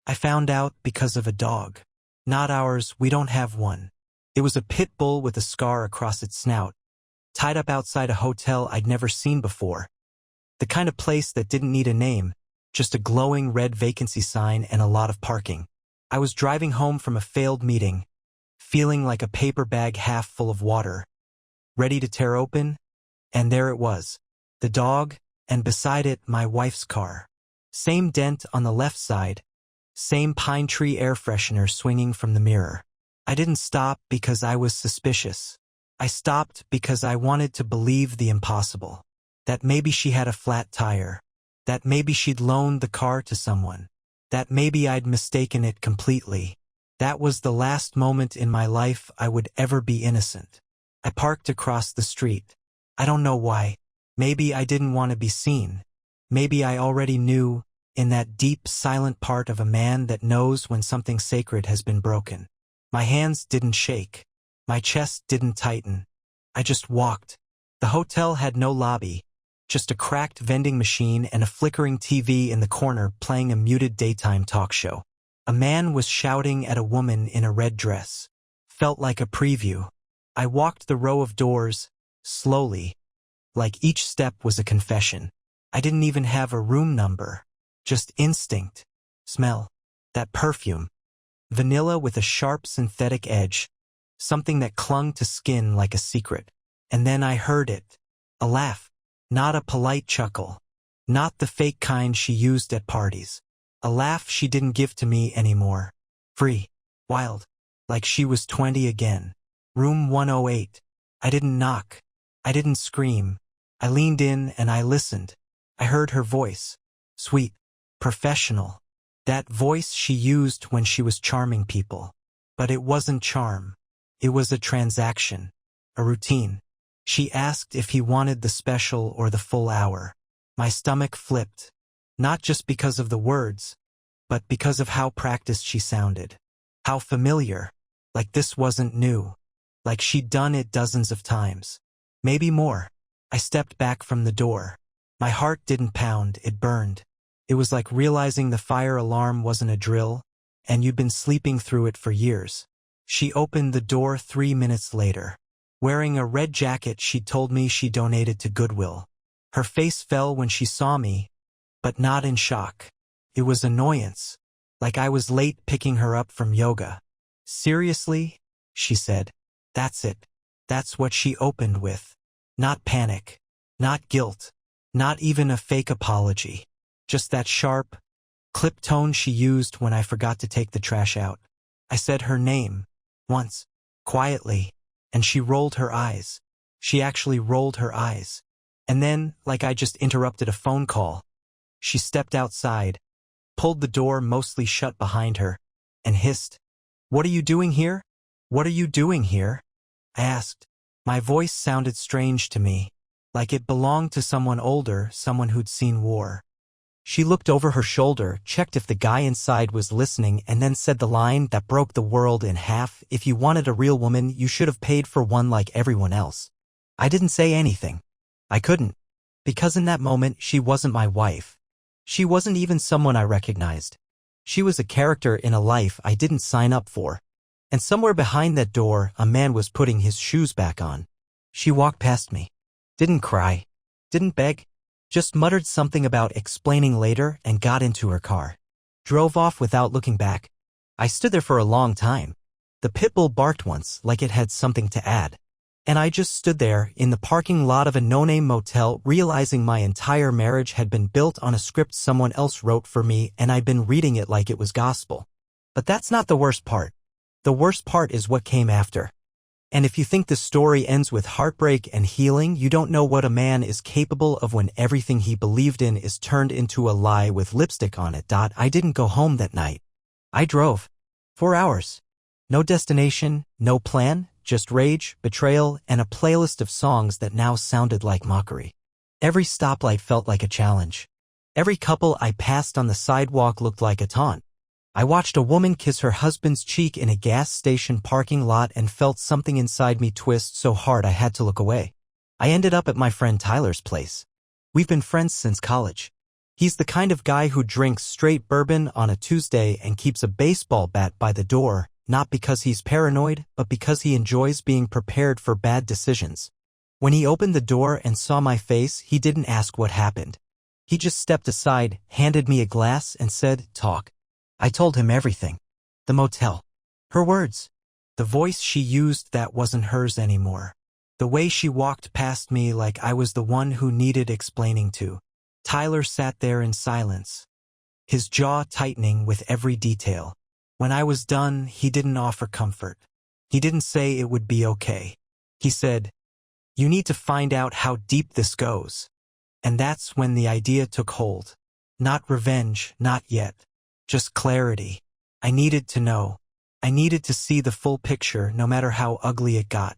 I found out because of a dog. Not ours, we don't have one. It was a pit bull with a scar across its snout, tied up outside a hotel I'd never seen before. The kind of place that didn't need a name, just a glowing red vacancy sign and a lot of parking. I was driving home from a failed meeting, feeling like a paper bag half full of water, ready to tear open, and there it was, the dog, and beside it my wife's car. Same dent on the left side, same pine tree air freshener swinging from the mirror. I didn't stop because I was suspicious. I stopped because I wanted to believe the impossible. That maybe she had a flat tire. That maybe she'd loaned the car to someone. That maybe I'd mistaken it completely. That was the last moment in my life I would ever be innocent. I parked across the street. I don't know why. Maybe I didn't want to be seen. Maybe I already knew, in that deep, silent part of a man that knows when something sacred has been broken. My hands didn't shake. My chest didn't tighten. I just walked. The hotel had no lobby, just a cracked vending machine and a flickering TV in the corner playing a muted daytime talk show. A man was shouting at a woman in a red dress. Felt like a preview. I walked the row of doors, slowly, like each step was a confession. I didn't even have a room number. Just instinct. Smell. That perfume. Vanilla with a sharp synthetic edge. Something that clung to skin like a secret. And then I heard it. A laugh. Not a polite chuckle. Not the fake kind she used at parties. A laugh she didn't give to me anymore. Free. Wild. Like she was 20 again. Room 108. I didn't knock. I didn't scream. I leaned in and I listened. I heard her voice. Sweet. Professional. That voice she used when she was charming people. But it wasn't charm. It was a transaction. A routine. She asked if he wanted the special or the full hour. My stomach flipped. Not just because of the words, but because of how practiced she sounded. How familiar. Like this wasn't new. Like she'd done it dozens of times. Maybe more. I stepped back from the door. My heart didn't pound, it burned. It was like realizing the fire alarm wasn't a drill, and you'd been sleeping through it for years. She opened the door 3 minutes later. Wearing a red jacket she'd told me she donated to Goodwill. Her face fell when she saw me, but not in shock. It was annoyance. Like I was late picking her up from yoga. Seriously? She said. That's it. That's what she opened with. Not panic. Not guilt. Not even a fake apology. Just that sharp, clip tone she used when I forgot to take the trash out. I said her name. Once. Quietly. And she rolled her eyes. She actually rolled her eyes. And then, like I just interrupted a phone call, she stepped outside, pulled the door mostly shut behind her, and hissed, "What are you doing here? What are you doing here?" I asked. My voice sounded strange to me, like it belonged to someone older, someone who'd seen war. She looked over her shoulder, checked if the guy inside was listening, and then said the line that broke the world in half: "If you wanted a real woman, you should have paid for one like everyone else." I didn't say anything. I couldn't. Because in that moment, she wasn't my wife. She wasn't even someone I recognized. She was a character in a life I didn't sign up for. And somewhere behind that door, a man was putting his shoes back on. She walked past me. Didn't cry. Didn't beg. Just muttered something about explaining later and got into her car. Drove off without looking back. I stood there for a long time. The pit bull barked once, like it had something to add. And I just stood there, in the parking lot of a no-name motel, realizing my entire marriage had been built on a script someone else wrote for me, and I'd been reading it like it was gospel. But that's not the worst part. The worst part is what came after. And if you think the story ends with heartbreak and healing, you don't know what a man is capable of when everything he believed in is turned into a lie with lipstick on it. I didn't go home that night. I drove. 4 hours. No destination, no plan, just rage, betrayal, and a playlist of songs that now sounded like mockery. Every stoplight felt like a challenge. Every couple I passed on the sidewalk looked like a taunt. I watched a woman kiss her husband's cheek in a gas station parking lot and felt something inside me twist so hard I had to look away. I ended up at my friend Tyler's place. We've been friends since college. He's the kind of guy who drinks straight bourbon on a Tuesday and keeps a baseball bat by the door, not because he's paranoid, but because he enjoys being prepared for bad decisions. When he opened the door and saw my face, he didn't ask what happened. He just stepped aside, handed me a glass, and said, "Talk." I told him everything. The motel. Her words. The voice she used that wasn't hers anymore. The way she walked past me like I was the one who needed explaining to. Tyler sat there in silence, his jaw tightening with every detail. When I was done, he didn't offer comfort. He didn't say it would be okay. He said, "You need to find out how deep this goes." And that's when the idea took hold. Not revenge, not yet. Just clarity. I needed to know. I needed to see the full picture, no matter how ugly it got.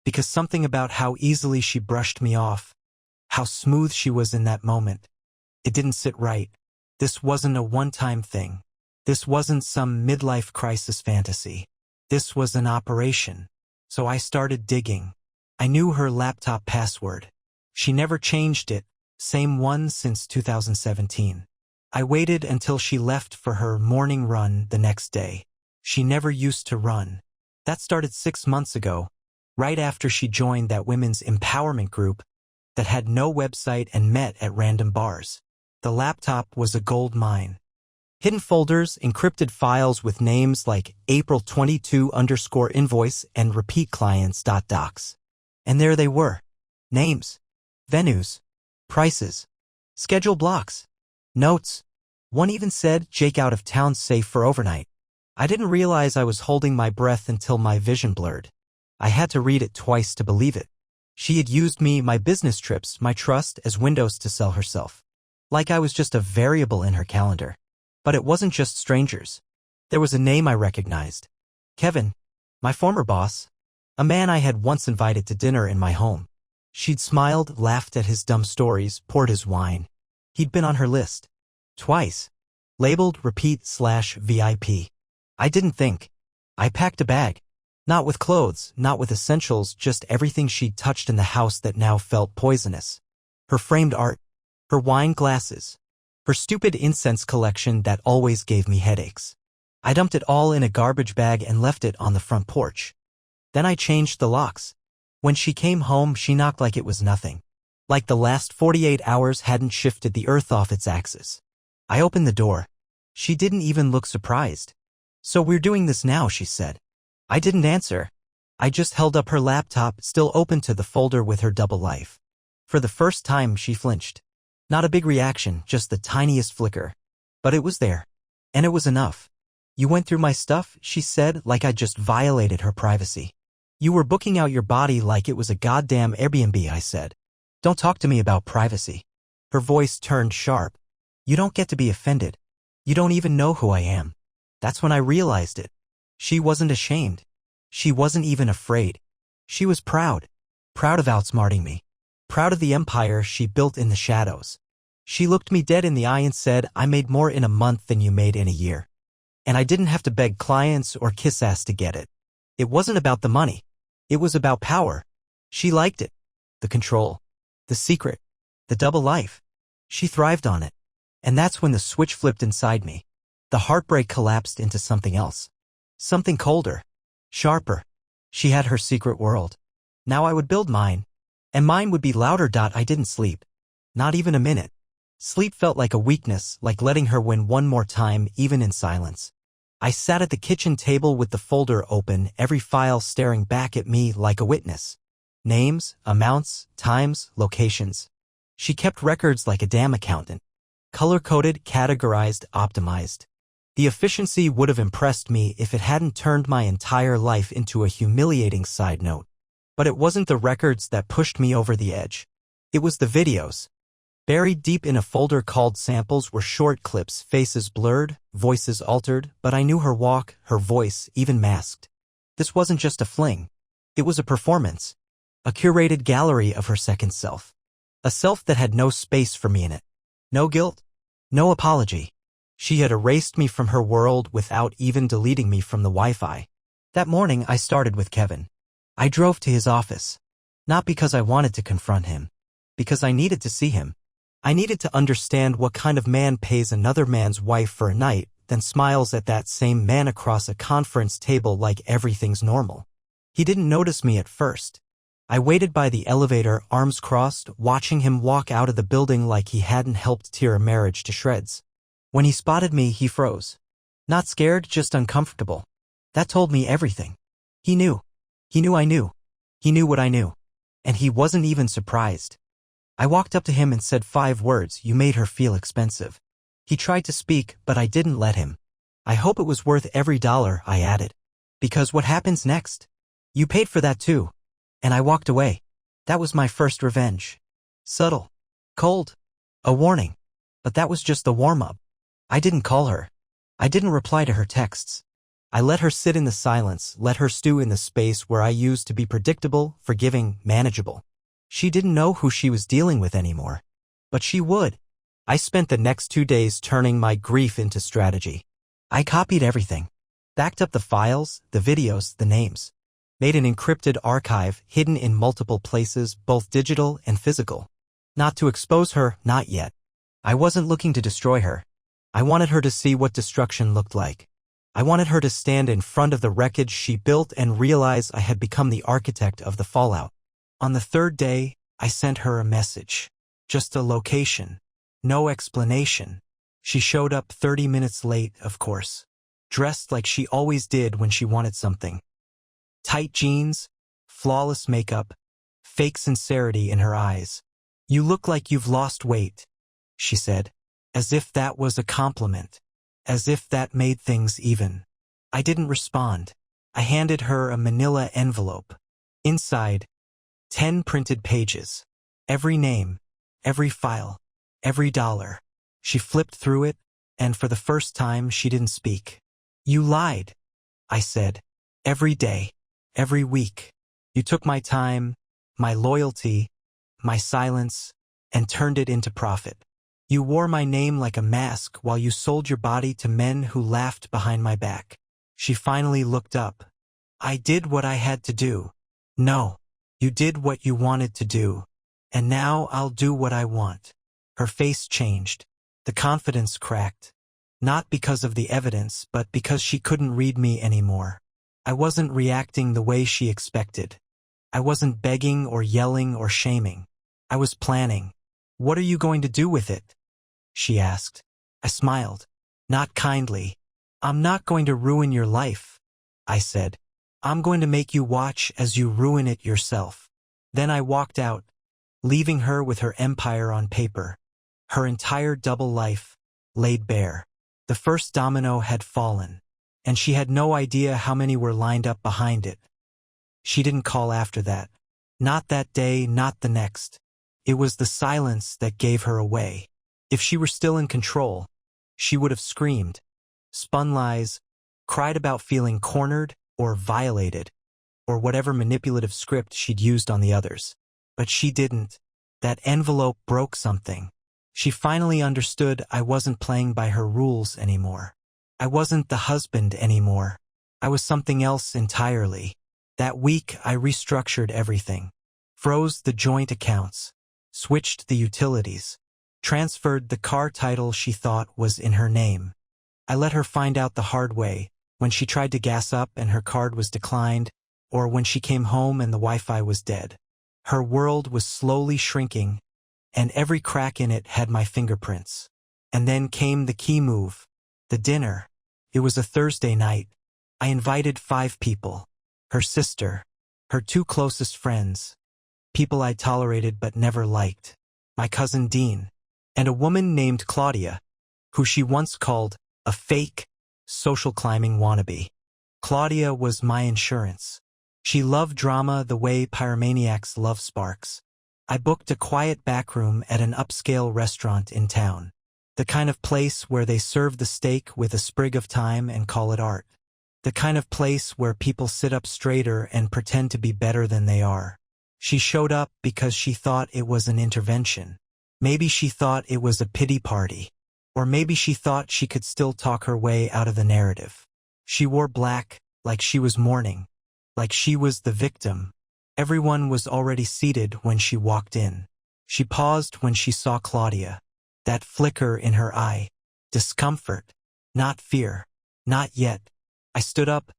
Because something about how easily she brushed me off, how smooth she was in that moment, it didn't sit right. This wasn't a one-time thing. This wasn't some midlife crisis fantasy. This was an operation. So I started digging. I knew her laptop password. She never changed it, same one since 2017. I waited until she left for her morning run the next day. She never used to run. That started 6 months ago, right after she joined that women's empowerment group that had no website and met at random bars. The laptop was a gold mine. Hidden folders, encrypted files with names like April22_invoice and repeat clients.docs. And there they were. Names, venues, prices, schedule blocks, notes. One even said Jake out of town safe for overnight. I didn't realize I was holding my breath until my vision blurred. I had to read it twice to believe it. She had used me, my business trips, my trust as windows to sell herself. Like I was just a variable in her calendar. But it wasn't just strangers. There was a name I recognized. Kevin, my former boss. A man I had once invited to dinner in my home. She'd smiled, laughed at his dumb stories, poured his wine. He'd been on her list. Twice. Labeled repeat/VIP. I didn't think. I packed a bag. Not with clothes, not with essentials, just everything she'd touched in the house that now felt poisonous. Her framed art. Her wine glasses. Her stupid incense collection that always gave me headaches. I dumped it all in a garbage bag and left it on the front porch. Then I changed the locks. When she came home, she knocked like it was nothing. Like the last 48 hours hadn't shifted the earth off its axis. I opened the door. She didn't even look surprised. "So we're doing this now," she said. I didn't answer. I just held up her laptop, still open to the folder with her double life. For the first time, she flinched. Not a big reaction, just the tiniest flicker. But it was there. And it was enough. "You went through my stuff," she said, like I just violated her privacy. "You were booking out your body like it was a goddamn Airbnb," I said. "Don't talk to me about privacy." Her voice turned sharp. "You don't get to be offended. You don't even know who I am." That's when I realized it. She wasn't ashamed. She wasn't even afraid. She was proud. Proud of outsmarting me. Proud of the empire she built in the shadows. She looked me dead in the eye and said, "I made more in a month than you made in a year. And I didn't have to beg clients or kiss ass to get it. It wasn't about the money. It was about power." She liked it. The control. The secret. The double life. She thrived on it. And that's when the switch flipped inside me. The heartbreak collapsed into something else. Something colder. Sharper. She had her secret world. Now I would build mine. And mine would be louder. I didn't sleep. Not even a minute. Sleep felt like a weakness, like letting her win one more time, even in silence. I sat at the kitchen table with the folder open, every file staring back at me like a witness. Names, amounts, times, locations. She kept records like a damn accountant. Color-coded, categorized, optimized. The efficiency would have impressed me if it hadn't turned my entire life into a humiliating side note. But it wasn't the records that pushed me over the edge. It was the videos. Buried deep in a folder called samples were short clips, faces blurred, voices altered, but I knew her walk, her voice, even masked. This wasn't just a fling. It was a performance. A curated gallery of her second self. A self that had no space for me in it. No guilt. No apology. She had erased me from her world without even deleting me from the Wi-Fi. That morning, I started with Kevin. I drove to his office. Not because I wanted to confront him. Because I needed to see him. I needed to understand what kind of man pays another man's wife for a night, then smiles at that same man across a conference table like everything's normal. He didn't notice me at first. I waited by the elevator, arms crossed, watching him walk out of the building like he hadn't helped tear a marriage to shreds. When he spotted me, he froze. Not scared, just uncomfortable. That told me everything. He knew. He knew I knew. He knew what I knew. And he wasn't even surprised. I walked up to him and said 5 words, "You made her feel expensive." He tried to speak, but I didn't let him. "I hope it was worth every dollar," I added. "Because what happens next? You paid for that too." And I walked away. That was my first revenge. Subtle. Cold. A warning. But that was just the warm-up. I didn't call her. I didn't reply to her texts. I let her sit in the silence, let her stew in the space where I used to be predictable, forgiving, manageable. She didn't know who she was dealing with anymore. But she would. I spent the next 2 days turning my grief into strategy. I copied everything. Backed up the files, the videos, the names. Made an encrypted archive hidden in multiple places, both digital and physical. Not to expose her, not yet. I wasn't looking to destroy her. I wanted her to see what destruction looked like. I wanted her to stand in front of the wreckage she built and realize I had become the architect of the fallout. On the 3rd day, I sent her a message. Just a location. No explanation. She showed up 30 minutes late, of course. Dressed like she always did when she wanted something. Tight jeans, flawless makeup, fake sincerity in her eyes. "You look like you've lost weight," she said. As if that was a compliment. As if that made things even. I didn't respond. I handed her a manila envelope. Inside, 10 printed pages. Every name, every file, every dollar. She flipped through it, and for the first time she didn't speak. "You lied," I said. "Every day, every week. You took my time, my loyalty, my silence, and turned it into profit. You wore my name like a mask while you sold your body to men who laughed behind my back." She finally looked up. "I did what I had to do." "No, you did what you wanted to do. And now I'll do what I want." Her face changed. The confidence cracked. Not because of the evidence, but because she couldn't read me anymore. I wasn't reacting the way she expected. I wasn't begging or yelling or shaming. I was planning. "What are you going to do with it?" she asked. I smiled. Not kindly. "I'm not going to ruin your life," I said. "I'm going to make you watch as you ruin it yourself." Then I walked out, leaving her with her empire on paper. Her entire double life, laid bare. The first domino had fallen, and she had no idea how many were lined up behind it. She didn't call after that. Not that day, not the next. It was the silence that gave her away. If she were still in control, she would have screamed, spun lies, cried about feeling cornered or violated, or whatever manipulative script she'd used on the others. But she didn't. That envelope broke something. She finally understood I wasn't playing by her rules anymore. I wasn't the husband anymore. I was something else entirely. That week, I restructured everything. Froze the joint accounts. Switched the utilities. Transferred the car title she thought was in her name. I let her find out the hard way, when she tried to gas up and her card was declined, or when she came home and the Wi-Fi was dead. Her world was slowly shrinking, and every crack in it had my fingerprints. And then came the key move, the dinner. It was a Thursday night. I invited 5 people. Her sister, her 2 closest friends, people I tolerated but never liked, my cousin Dean, and a woman named Claudia, who she once called a fake, social climbing wannabe. Claudia was my insurance. She loved drama the way pyromaniacs love sparks. I booked a quiet backroom at an upscale restaurant in town, the kind of place where they serve the steak with a sprig of thyme and call it art. The kind of place where people sit up straighter and pretend to be better than they are. She showed up because she thought it was an intervention. Maybe she thought it was a pity party. Or maybe she thought she could still talk her way out of the narrative. She wore black, like she was mourning. Like she was the victim. Everyone was already seated when she walked in. She paused when she saw Claudia. That flicker in her eye. Discomfort. Not fear. Not yet. I stood up,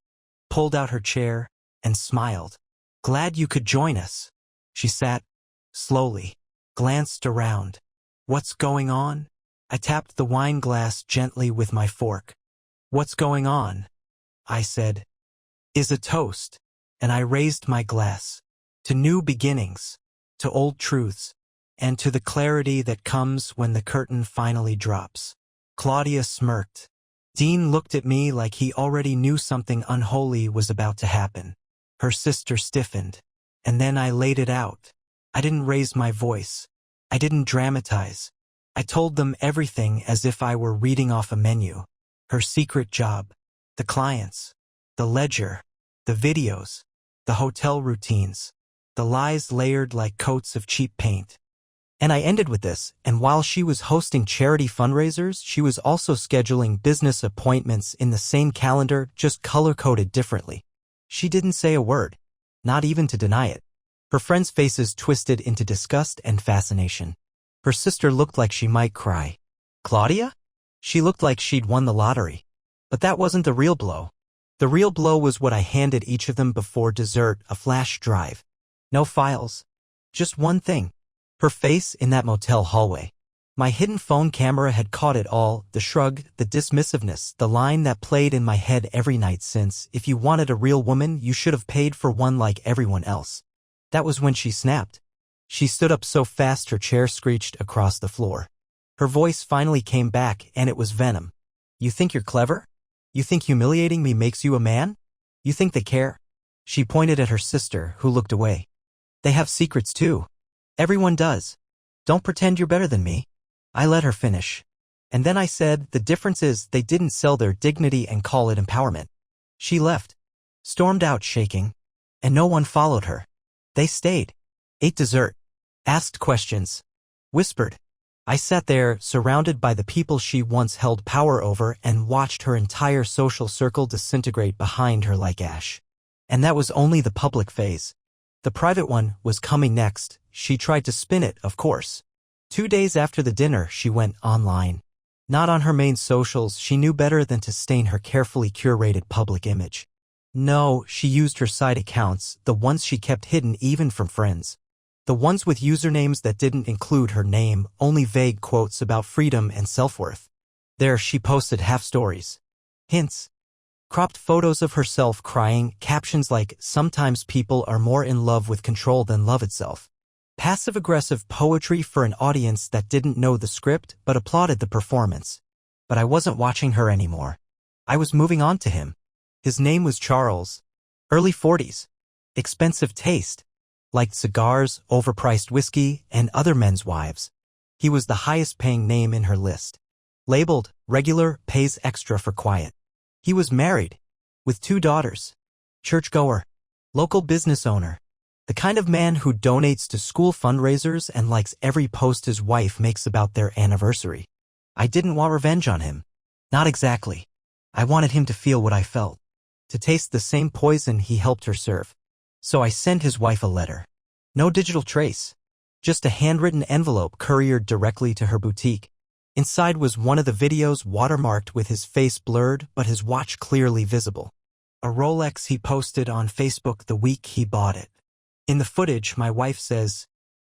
pulled out her chair, and smiled. Glad you could join us. She sat, slowly, glanced around. What's going on? I tapped the wine glass gently with my fork. What's going on? I said. Is a toast, and I raised my glass. To new beginnings, to old truths, and to the clarity that comes when the curtain finally drops. Claudia smirked. Dean looked at me like he already knew something unholy was about to happen. Her sister stiffened. And then I laid it out. I didn't raise my voice. I didn't dramatize. I told them everything as if I were reading off a menu. Her secret job, the clients, the ledger, the videos, the hotel routines, the lies layered like coats of cheap paint. And I ended with this, and while she was hosting charity fundraisers, she was also scheduling business appointments in the same calendar, just color-coded differently. She didn't say a word, not even to deny it. Her friends' faces twisted into disgust and fascination. Her sister looked like she might cry. Claudia? She looked like she'd won the lottery. But that wasn't the real blow. The real blow was what I handed each of them before dessert, a flash drive. No files. Just one thing. Her face in that motel hallway. My hidden phone camera had caught it all, the shrug, the dismissiveness, the line that played in my head every night since, if you wanted a real woman, you should have paid for one like everyone else. That was when she snapped. She stood up so fast her chair screeched across the floor. Her voice finally came back, and it was venom. You think you're clever? You think humiliating me makes you a man? You think they care? She pointed at her sister, who looked away. They have secrets too. Everyone does. Don't pretend you're better than me. I let her finish. And then I said, the difference is they didn't sell their dignity and call it empowerment. She left. Stormed out shaking. And no one followed her. They stayed. Ate dessert. Asked questions. Whispered. I sat there, surrounded by the people she once held power over, and watched her entire social circle disintegrate behind her like ash. And that was only the public phase. The private one was coming next. She tried to spin it, of course. 2 days after the dinner, she went online. Not on her main socials, she knew better than to stain her carefully curated public image. No, she used her side accounts, the ones she kept hidden even from friends. The ones with usernames that didn't include her name, only vague quotes about freedom and self-worth. There she posted half-stories. Hints. Cropped photos of herself crying, captions like, sometimes people are more in love with control than love itself. Passive-aggressive poetry for an audience that didn't know the script but applauded the performance. But I wasn't watching her anymore. I was moving on to him. His name was Charles. Early 40s. Expensive taste. Liked cigars, overpriced whiskey, and other men's wives. He was the highest-paying name in her list. Labeled, regular, pays extra for quiet. He was married, with 2 daughters. Churchgoer. Local business owner. The kind of man who donates to school fundraisers and likes every post his wife makes about their anniversary. I didn't want revenge on him. Not exactly. I wanted him to feel what I felt. To taste the same poison he helped her serve. So I sent his wife a letter. No digital trace. Just a handwritten envelope couriered directly to her boutique. Inside was one of the videos watermarked with his face blurred but his watch clearly visible. A Rolex he posted on Facebook the week he bought it. In the footage, my wife says,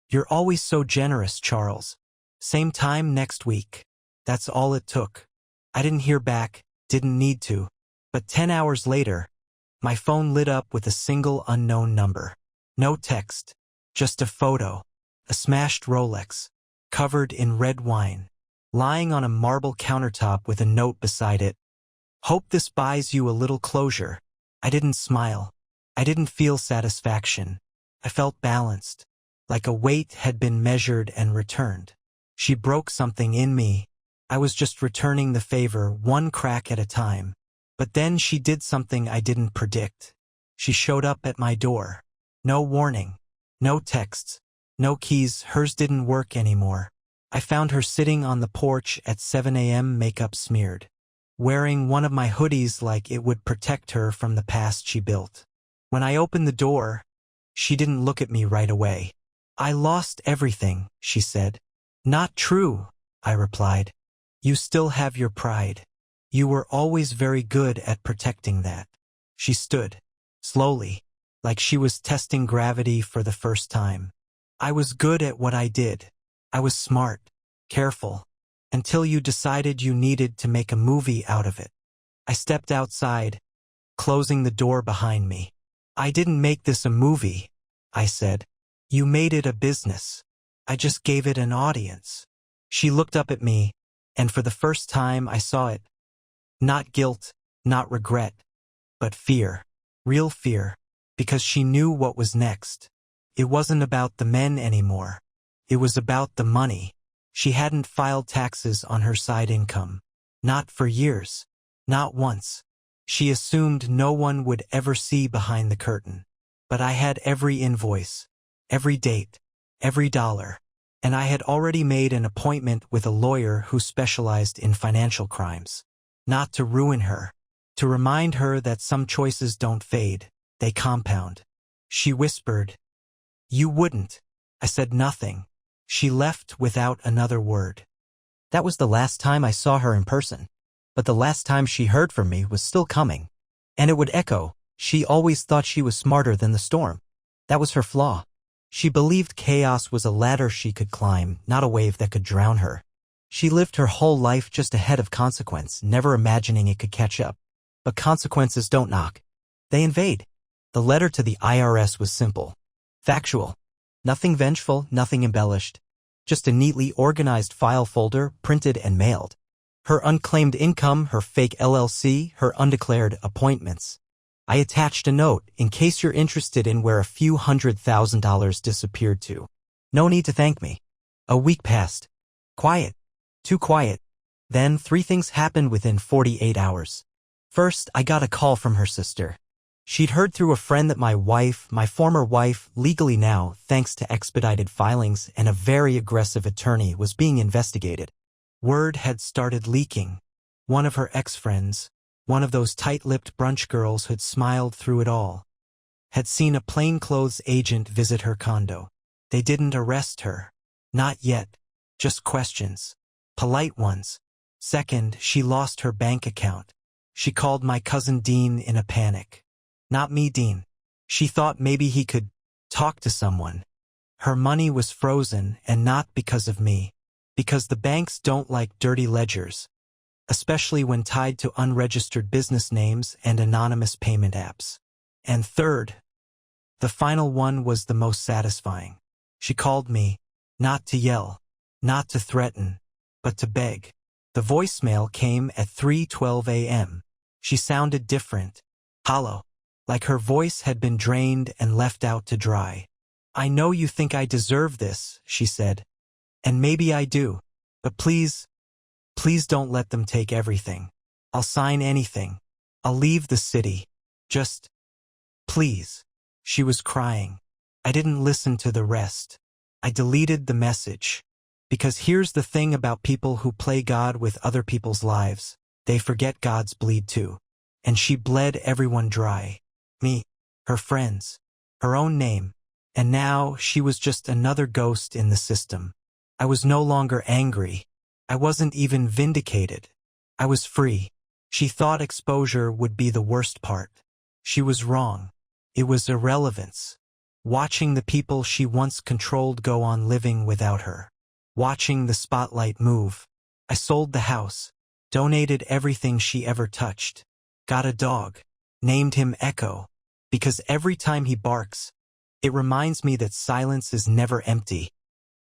"You're always so generous, Charles. Same time next week." That's all it took. I didn't hear back, didn't need to. But 10 hours later, my phone lit up with a single unknown number. No text, just a photo. A smashed Rolex, covered in red wine, lying on a marble countertop with a note beside it. Hope this buys you a little closure. I didn't smile. I didn't feel satisfaction. I felt balanced, like a weight had been measured and returned. She broke something in me. I was just returning the favor, one crack at a time. But then she did something I didn't predict. She showed up at my door. No warning. No texts. No keys. Hers didn't work anymore. I found her sitting on the porch at 7 a.m. makeup smeared, wearing one of my hoodies like it would protect her from the past she built. When I opened the door, she didn't look at me right away. I lost everything, she said. Not true, I replied. You still have your pride. You were always very good at protecting that. She stood, slowly, like she was testing gravity for the first time. I was good at what I did. I was smart, careful, until you decided you needed to make a movie out of it. I stepped outside, closing the door behind me. I didn't make this a movie, I said. You made it a business. I just gave it an audience. She looked up at me, and for the first time I saw it. Not guilt, not regret, but fear. Real fear, because she knew what was next. It wasn't about the men anymore. It was about the money. She hadn't filed taxes on her side income. Not for years. Not once. She assumed no one would ever see behind the curtain. But I had every invoice, every date, every dollar, and I had already made an appointment with a lawyer who specialized in financial crimes. Not to ruin her, to remind her that some choices don't fade, they compound. She whispered, "You wouldn't." I said nothing. She left without another word. That was the last time I saw her in person. But the last time she heard from me was still coming. And it would echo. She always thought she was smarter than the storm. That was her flaw. She believed chaos was a ladder she could climb, not a wave that could drown her. She lived her whole life just ahead of consequence, never imagining it could catch up. But consequences don't knock. They invade. The letter to the IRS was simple. Factual. Nothing vengeful, nothing embellished. Just a neatly organized file folder, printed and mailed. Her unclaimed income, her fake LLC, her undeclared appointments. I attached a note, in case you're interested in where a few $100,000 disappeared to. No need to thank me. A week passed. Quiet. Too quiet. Then 3 things happened within 48 hours. First, I got a call from her sister. She'd heard through a friend that my former wife, legally now, thanks to expedited filings and a very aggressive attorney, was being investigated. Word had started leaking. One of her ex-friends, one of those tight-lipped brunch girls who'd smiled through it all, had seen a plainclothes agent visit her condo. They didn't arrest her. Not yet. Just questions. Polite ones. Second, she lost her bank account. She called my cousin Dean in a panic. Not me, Dean. She thought maybe he could talk to someone. Her money was frozen, and not because of me. Because the banks don't like dirty ledgers, especially when tied to unregistered business names and anonymous payment apps. And third, the final one was the most satisfying. She called me, not to yell, not to threaten, but to beg. The voicemail came at 3:12 a.m. She sounded different, hollow, like her voice had been drained and left out to dry. "I know you think I deserve this," she said. "And maybe I do. But please don't let them take everything. I'll sign anything. I'll leave the city. Just, please." She was crying. I didn't listen to the rest. I deleted the message. Because here's the thing about people who play God with other people's lives. They forget God's bleed too. And she bled everyone dry. Me, her friends, her own name. And now she was just another ghost in the system. I was no longer angry. I wasn't even vindicated. I was free. She thought exposure would be the worst part. She was wrong. It was irrelevance. Watching the people she once controlled go on living without her. Watching the spotlight move. I sold the house. Donated everything she ever touched. Got a dog. Named him Echo. Because every time he barks, it reminds me that silence is never empty.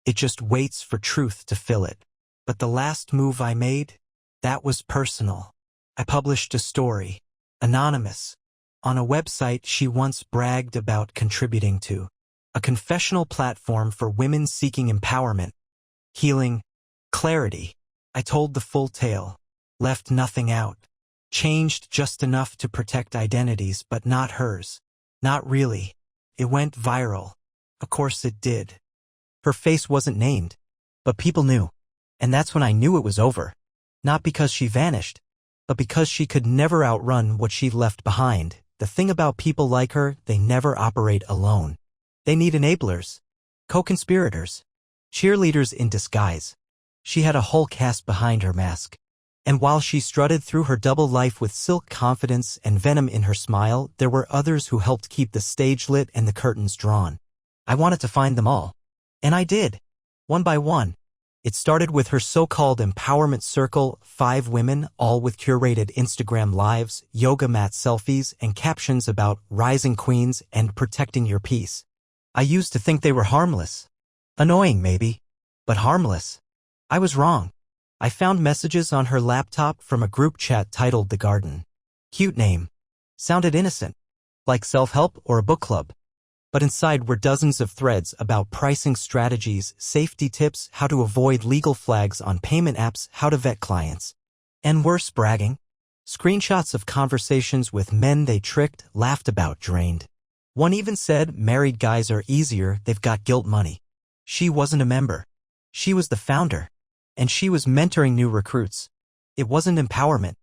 It just waits for truth to fill it. But the last move I made, that was personal. I published a story, anonymous, on a website she once bragged about contributing to. A confessional platform for women seeking empowerment, healing, clarity. I told the full tale, left nothing out. Changed just enough to protect identities, but not hers. Not really. It went viral. Of course it did. Her face wasn't named, but people knew. And that's when I knew it was over. Not because she vanished, but because she could never outrun what she left behind. The thing about people like her, they never operate alone. They need enablers. Co-conspirators. Cheerleaders in disguise. She had a whole cast behind her mask. And while she strutted through her double life with silk confidence and venom in her smile, there were others who helped keep the stage lit and the curtains drawn. I wanted to find them all. And I did. One by one. It started with her so-called empowerment circle, 5 women, all with curated Instagram lives, yoga mat selfies, and captions about rising queens and protecting your peace. I used to think they were harmless. Annoying, maybe. But harmless. I was wrong. I found messages on her laptop from a group chat titled The Garden. Cute name. Sounded innocent. Like self-help or a book club. But inside were dozens of threads about pricing strategies, safety tips, how to avoid legal flags on payment apps, how to vet clients. And worse, bragging. Screenshots of conversations with men they tricked, laughed about, drained. One even said, married guys are easier, they've got guilt money. She wasn't a member. She was the founder. And she was mentoring new recruits. It wasn't empowerment.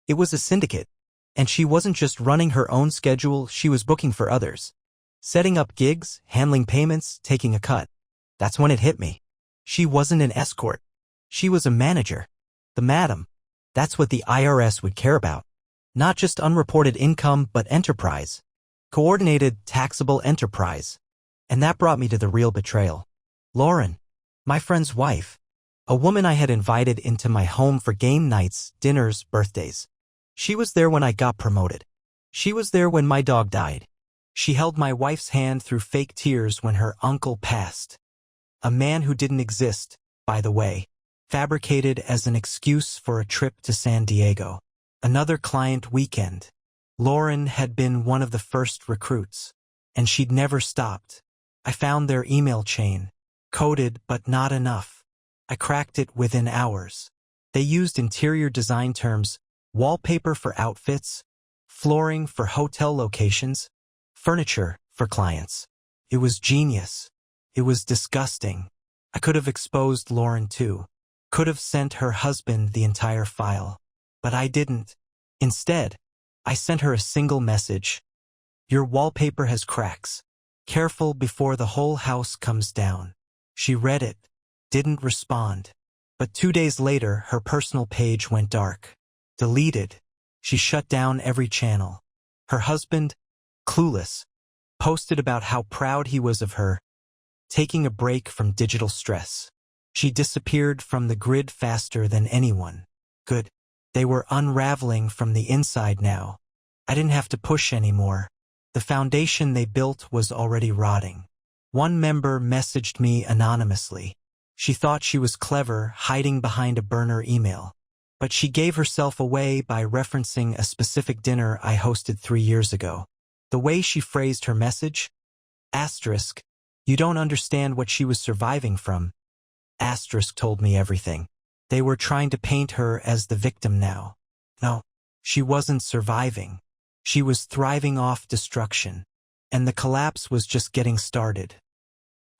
It was a syndicate. And she wasn't just running her own schedule, she was booking for others. Setting up gigs, handling payments, taking a cut. That's when it hit me. She wasn't an escort. She was a manager. The madam. That's what the IRS would care about. Not just unreported income, but enterprise. Coordinated, taxable enterprise. And that brought me to the real betrayal. Lauren. My friend's wife. A woman I had invited into my home for game nights, dinners, birthdays. She was there when I got promoted. She was there when my dog died. She held my wife's hand through fake tears when her uncle passed. A man who didn't exist, by the way, fabricated as an excuse for a trip to San Diego. Another client weekend. Lauren had been one of the first recruits, and she'd never stopped. I found their email chain. Coded, but not enough. I cracked it within hours. They used interior design terms, wallpaper for outfits, flooring for hotel locations, furniture for clients. It was genius. It was disgusting. I could have exposed Lauren too. Could have sent her husband the entire file. But I didn't. Instead, I sent her a single message. Your wallpaper has cracks. Careful before the whole house comes down. She read it. Didn't respond. But 2 days later, her personal page went dark. Deleted. She shut down every channel. Her husband, clueless, posted about how proud he was of her, taking a break from digital stress. She disappeared from the grid faster than anyone. Good. They were unraveling from the inside now. I didn't have to push anymore. The foundation they built was already rotting. One member messaged me anonymously. She thought she was clever, hiding behind a burner email. But she gave herself away by referencing a specific dinner I hosted 3 years ago. The way she phrased her message, asterisk, you don't understand what she was surviving from. Asterisk told me everything. They were trying to paint her as the victim now. No, she wasn't surviving. She was thriving off destruction. And the collapse was just getting started.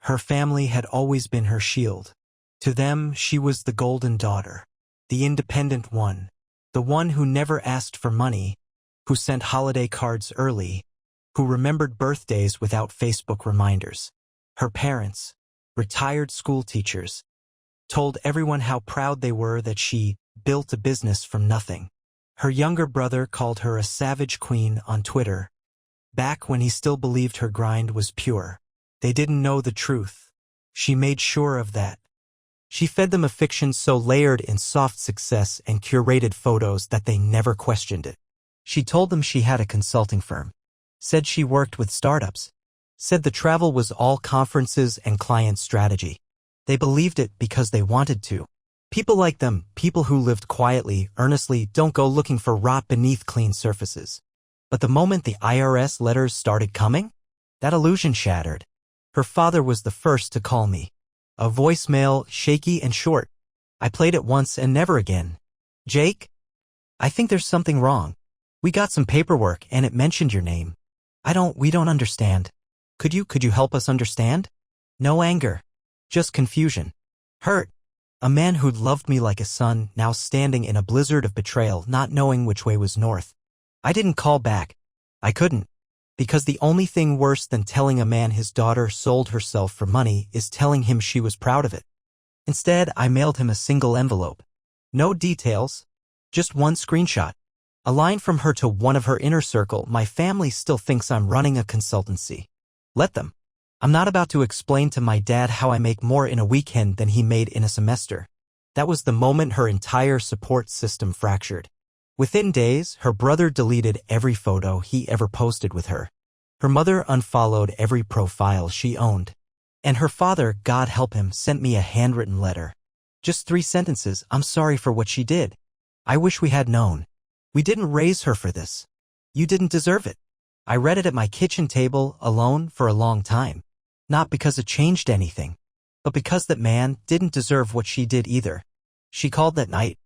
Her family had always been her shield. To them, she was the golden daughter, the independent one, the one who never asked for money, who sent holiday cards early, who remembered birthdays without Facebook reminders. Her parents, retired school teachers, told everyone how proud they were that she built a business from nothing. Her younger brother called her a savage queen on Twitter, back when he still believed her grind was pure. They didn't know the truth. She made sure of that. She fed them a fiction so layered in soft success and curated photos that they never questioned it. She told them she had a consulting firm. Said she worked with startups. Said the travel was all conferences and client strategy. They believed it because they wanted to. People like them, people who lived quietly, earnestly, don't go looking for rot beneath clean surfaces. But the moment the IRS letters started coming, that illusion shattered. Her father was the first to call me. A voicemail, shaky and short. I played it once and never again. Jake? I think there's something wrong. We got some paperwork and it mentioned your name. We don't understand. Could you help us understand? No anger. Just confusion. Hurt. A man who'd loved me like a son, now standing in a blizzard of betrayal, not knowing which way was north. I didn't call back. I couldn't. Because the only thing worse than telling a man his daughter sold herself for money is telling him she was proud of it. Instead, I mailed him a single envelope. No details, just one screenshot. A line from her to one of her inner circle. My family still thinks I'm running a consultancy. Let them. I'm not about to explain to my dad how I make more in a weekend than he made in a semester. That was the moment her entire support system fractured. Within days, her brother deleted every photo he ever posted with her. Her mother unfollowed every profile she owned. And her father, God help him, sent me a handwritten letter. Just 3 sentences. I'm sorry for what she did. I wish we had known. We didn't raise her for this. You didn't deserve it. I read it at my kitchen table, alone, for a long time. Not because it changed anything, but because that man didn't deserve what she did either. She called that night.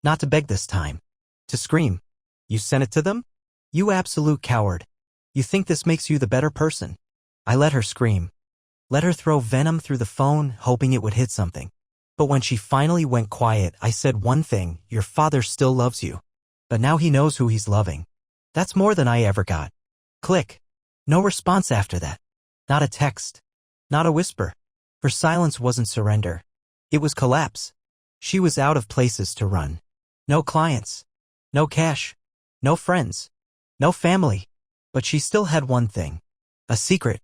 Not to beg this time. To scream. You sent it to them? You absolute coward. You think this makes you the better person? I let her scream. Let her throw venom through the phone, hoping it would hit something. But when she finally went quiet, I said one thing: your father still loves you. But now he knows who he's loving. That's more than I ever got. Click. No response after that. Not a text. Not a whisper. Her silence wasn't surrender. It was collapse. She was out of places to run. No clients. No cash. No friends. No family. But she still had one thing. A secret.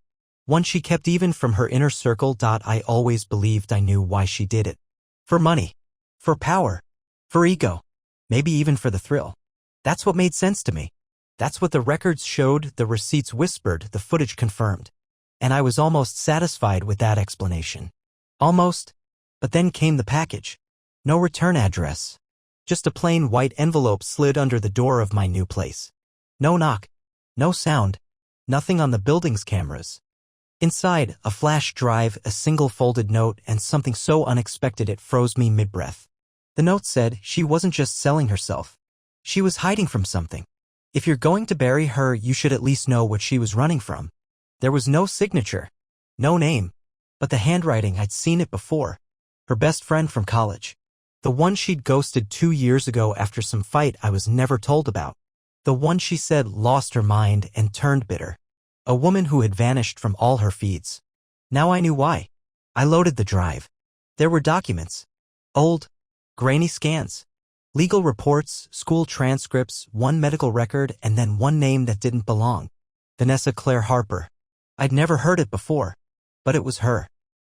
One she kept even from her inner circle. I always believed I knew why she did it. For money. For power. For ego. Maybe even for the thrill. That's what made sense to me. That's what the records showed, the receipts whispered, the footage confirmed. And I was almost satisfied with that explanation. Almost. But then came the package. No return address. Just a plain white envelope slid under the door of my new place. No knock. No sound. Nothing on the building's cameras. Inside, a flash drive, a single folded note, and something so unexpected it froze me mid-breath. The note said she wasn't just selling herself. She was hiding from something. If you're going to bury her, you should at least know what she was running from. There was no signature. No name. But the handwriting, I'd seen it before. Her best friend from college. The one she'd ghosted 2 years ago after some fight I was never told about. The one she said lost her mind and turned bitter. A woman who had vanished from all her feeds. Now I knew why. I loaded the drive. There were documents. Old, grainy scans. Legal reports, school transcripts, one medical record, and then one name that didn't belong. Vanessa Claire Harper. I'd never heard it before. But it was her.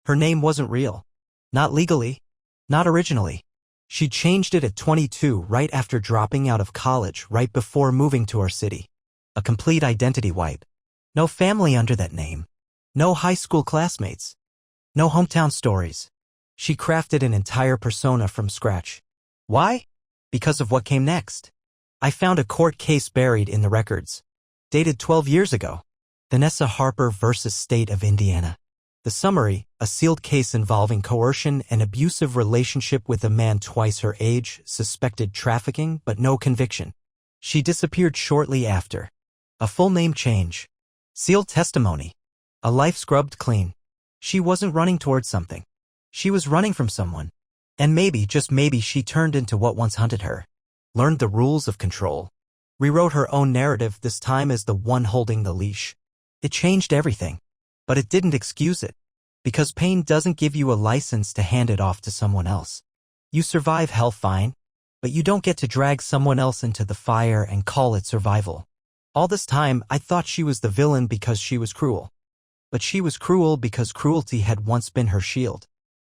Her name wasn't real. Not legally. Not originally. She changed it at 22, right after dropping out of college, right before moving to our city. A complete identity wipe. No family under that name. No high school classmates. No hometown stories. She crafted an entire persona from scratch. Why? Because of what came next. I found a court case buried in the records. Dated 12 years ago. Vanessa Harper versus State of Indiana. The summary: a sealed case involving coercion and abusive relationship with a man twice her age, suspected trafficking but no conviction. She disappeared shortly after. A full name change. Sealed testimony. A life scrubbed clean. She wasn't running towards something. She was running from someone. And maybe, just maybe, she turned into what once hunted her. Learned the rules of control. Rewrote her own narrative, this time as the one holding the leash. It changed everything. But it didn't excuse it. Because pain doesn't give you a license to hand it off to someone else. You survive hell fine, but you don't get to drag someone else into the fire and call it survival. All this time, I thought she was the villain because she was cruel. But she was cruel because cruelty had once been her shield.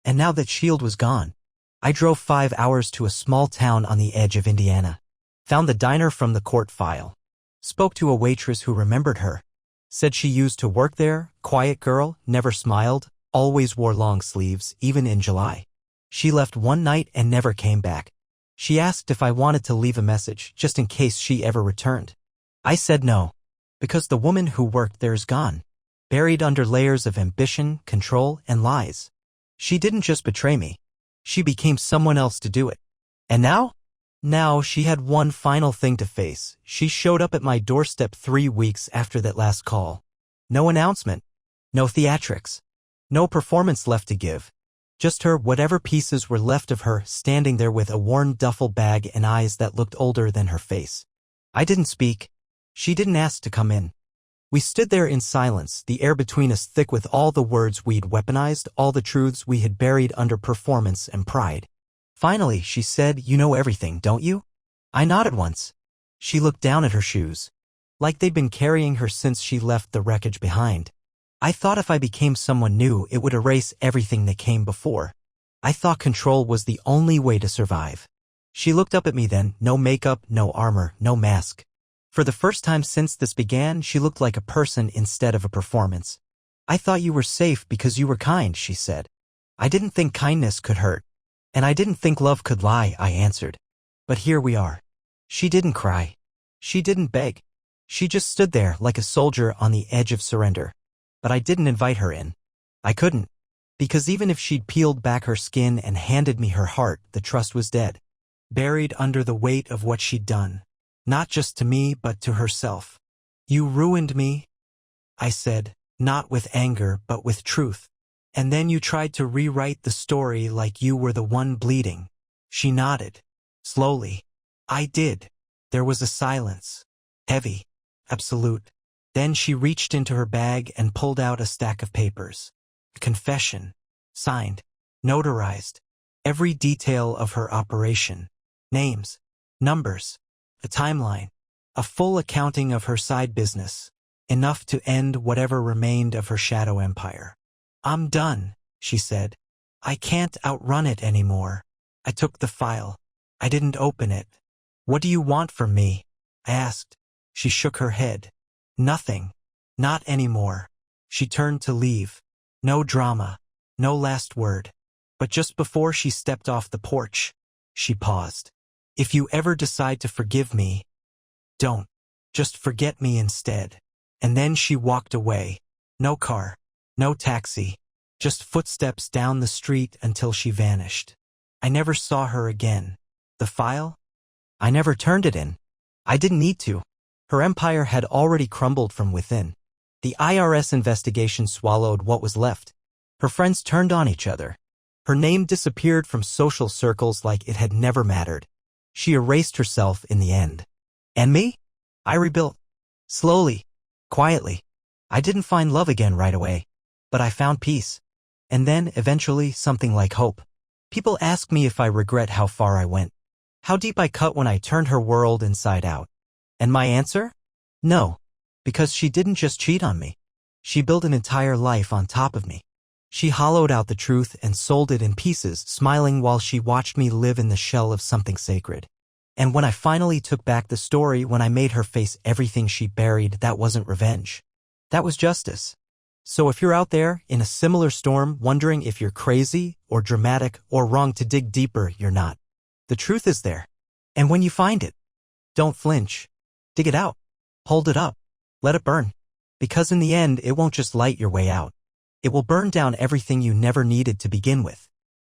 And now that shield was gone. I drove 5 hours to a small town on the edge of Indiana. Found the diner from the court file. Spoke to a waitress who remembered her. Said she used to work there, quiet girl, never smiled, always wore long sleeves, even in July. She left one night and never came back. She asked if I wanted to leave a message, just in case she ever returned. I said no. Because the woman who worked there is gone. Buried under layers of ambition, control, and lies. She didn't just betray me. She became someone else to do it. And now? Now she had one final thing to face. She showed up at my doorstep 3 weeks after that last call. No announcement. No theatrics. No performance left to give. Just her, whatever pieces were left of her, standing there with a worn duffel bag and eyes that looked older than her face. I didn't speak. She didn't ask to come in. We stood there in silence, the air between us thick with all the words we'd weaponized, all the truths we had buried under performance and pride. Finally, she said, "You know everything, don't you?" I nodded once. She looked down at her shoes, like they'd been carrying her since she left the wreckage behind. I thought if I became someone new, it would erase everything that came before. I thought control was the only way to survive. She looked up at me then, no makeup, no armor, no mask. For the first time since this began, she looked like a person instead of a performance. "I thought you were safe because you were kind," she said. "I didn't think kindness could hurt. And I didn't think love could lie," I answered. "But here we are." She didn't cry. She didn't beg. She just stood there like a soldier on the edge of surrender. But I didn't invite her in. I couldn't. Because even if she'd peeled back her skin and handed me her heart, the trust was dead. Buried under the weight of what she'd done. Not just to me, but to herself. "You ruined me," I said, not with anger, but with truth. "And then you tried to rewrite the story like you were the one bleeding." She nodded. Slowly. "I did." There was a silence. Heavy. Absolute. Then she reached into her bag and pulled out a stack of papers. A confession. Signed. Notarized. Every detail of her operation. Names. Numbers. A timeline. A full accounting of her side business. Enough to end whatever remained of her shadow empire. "I'm done," she said. "I can't outrun it anymore." I took the file. I didn't open it. "What do you want from me?" I asked. She shook her head. "Nothing. Not anymore." She turned to leave. No drama. No last word. But just before she stepped off the porch, she paused. "If you ever decide to forgive me, don't. Just forget me instead." And then she walked away. No car. No taxi. Just footsteps down the street until she vanished. I never saw her again. The file? I never turned it in. I didn't need to. Her empire had already crumbled from within. The IRS investigation swallowed what was left. Her friends turned on each other. Her name disappeared from social circles like it had never mattered. She erased herself in the end. And me? I rebuilt. Slowly. Quietly. I didn't find love again right away. But I found peace. And then, eventually, something like hope. People ask me if I regret how far I went. How deep I cut when I turned her world inside out. And my answer? No. Because she didn't just cheat on me. She built an entire life on top of me. She hollowed out the truth and sold it in pieces, smiling while she watched me live in the shell of something sacred. And when I finally took back the story, when I made her face everything she buried, that wasn't revenge. That was justice. So if you're out there, in a similar storm, wondering if you're crazy, or dramatic, or wrong to dig deeper, you're not. The truth is there. And when you find it, don't flinch. Dig it out. Hold it up. Let it burn. Because in the end, it won't just light your way out. It will burn down everything you never needed to begin with.